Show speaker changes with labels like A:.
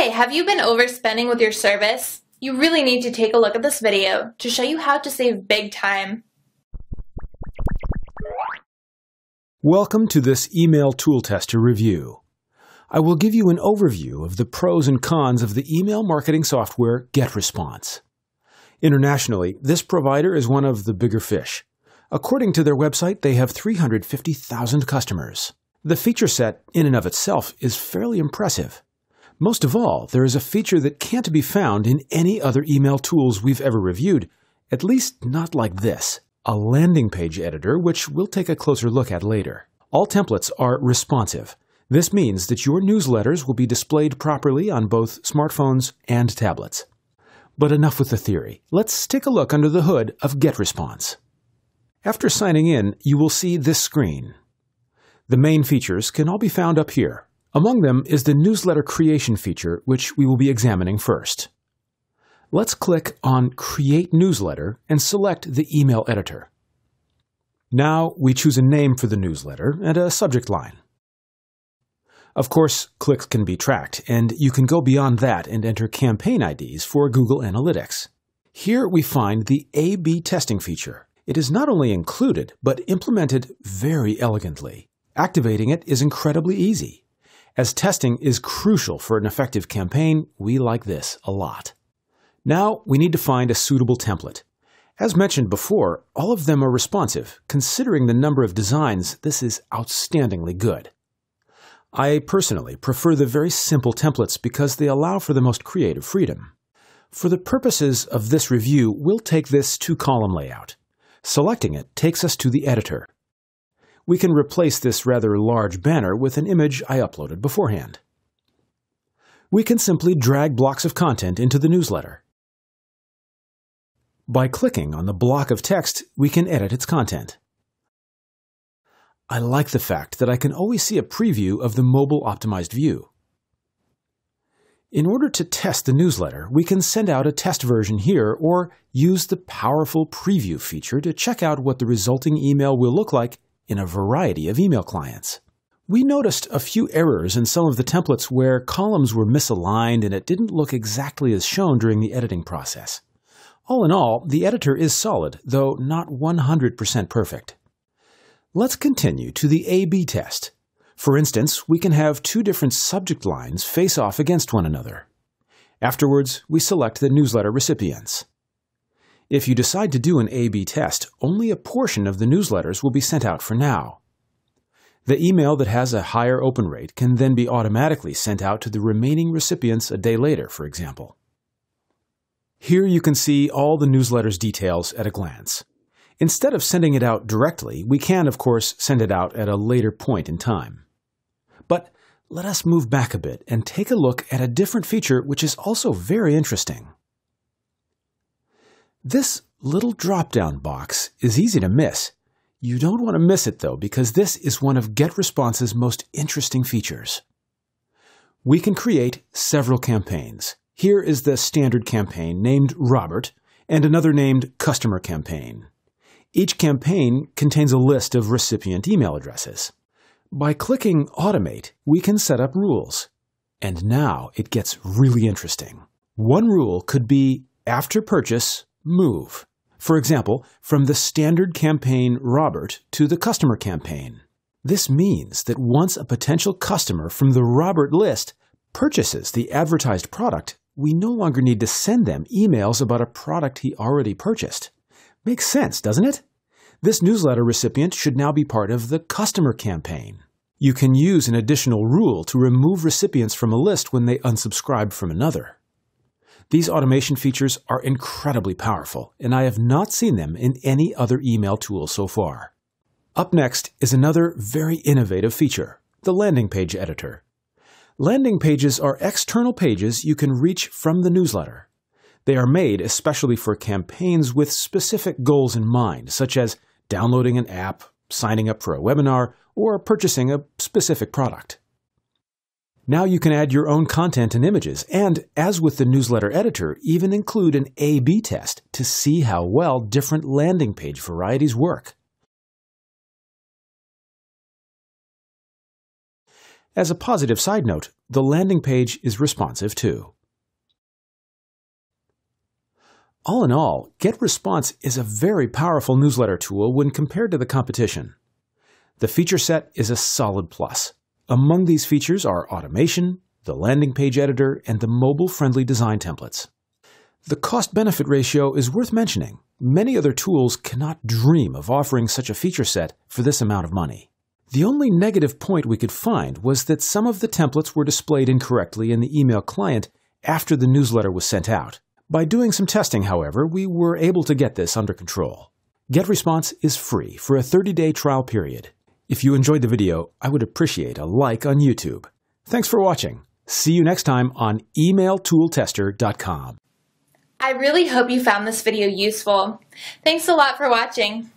A: Hey, have you been overspending with your service? You really need to take a look at this video to show you how to save big time.
B: Welcome to this email tool tester review. I will give you an overview of the pros and cons of the email marketing software Getresponse. Internationally, this provider is one of the bigger fish. According to their website, they have 350,000 customers. The feature set, in and of itself, is fairly impressive. Most of all, there is a feature that can't be found in any other email tools we've ever reviewed, at least not like this, a landing page editor, which we'll take a closer look at later. All templates are responsive. This means that your newsletters will be displayed properly on both smartphones and tablets. But enough with the theory. Let's take a look under the hood of Getresponse. After signing in, you will see this screen. The main features can all be found up here. Among them is the newsletter creation feature, which we will be examining first. Let's click on Create Newsletter and select the email editor. Now we choose a name for the newsletter and a subject line. Of course, clicks can be tracked, and you can go beyond that and enter campaign IDs for Google Analytics. Here we find the A/B testing feature. It is not only included, but implemented very elegantly. Activating it is incredibly easy. As testing is crucial for an effective campaign, we like this a lot. Now we need to find a suitable template. As mentioned before, all of them are responsive. Considering the number of designs, this is outstandingly good. I personally prefer the very simple templates because they allow for the most creative freedom. For the purposes of this review, we'll take this two-column layout. Selecting it takes us to the editor. We can replace this rather large banner with an image I uploaded beforehand. We can simply drag blocks of content into the newsletter. By clicking on the block of text, we can edit its content. I like the fact that I can always see a preview of the mobile-optimized view. In order to test the newsletter, we can send out a test version here or use the powerful preview feature to check out what the resulting email will look like in a variety of email clients. We noticed a few errors in some of the templates where columns were misaligned and it didn't look exactly as shown during the editing process. All in all, the editor is solid, though not 100% perfect. Let's continue to the A/B test. For instance, we can have two different subject lines face off against one another. Afterwards, we select the newsletter recipients. If you decide to do an A/B test, only a portion of the newsletters will be sent out for now. The email that has a higher open rate can then be automatically sent out to the remaining recipients a day later, for example. Here you can see all the newsletter's details at a glance. Instead of sending it out directly, we can, of course, send it out at a later point in time. But let us move back a bit and take a look at a different feature which is also very interesting. This little drop-down box is easy to miss. You don't want to miss it, though, because this is one of Getresponse's most interesting features. We can create several campaigns. Here is the standard campaign named Robert and another named Customer Campaign. Each campaign contains a list of recipient email addresses. By clicking Automate, we can set up rules. And now it gets really interesting. One rule could be, after purchase, move. For example, from the standard campaign Robert to the customer campaign. This means that once a potential customer from the Robert list purchases the advertised product, we no longer need to send them emails about a product he already purchased. Makes sense, doesn't it? This newsletter recipient should now be part of the customer campaign. You can use an additional rule to remove recipients from a list when they unsubscribe from another. These automation features are incredibly powerful, and I have not seen them in any other email tool so far. Up next is another very innovative feature, the landing page editor. Landing pages are external pages you can reach from the newsletter. They are made especially for campaigns with specific goals in mind, such as downloading an app, signing up for a webinar, or purchasing a specific product. Now you can add your own content and images, and, as with the newsletter editor, even include an A/B test to see how well different landing page varieties work. As a positive side note, the landing page is responsive too. All in all, Getresponse is a very powerful newsletter tool when compared to the competition. The feature set is a solid plus. Among these features are automation, the landing page editor, and the mobile-friendly design templates. The cost-benefit ratio is worth mentioning. Many other tools cannot dream of offering such a feature set for this amount of money. The only negative point we could find was that some of the templates were displayed incorrectly in the email client after the newsletter was sent out. By doing some testing, however, we were able to get this under control. Getresponse is free for a 30-day trial period. If you enjoyed the video, I would appreciate a like on YouTube. Thanks for watching. See you next time on emailtooltester.com.
A: I really hope you found this video useful. Thanks a lot for watching.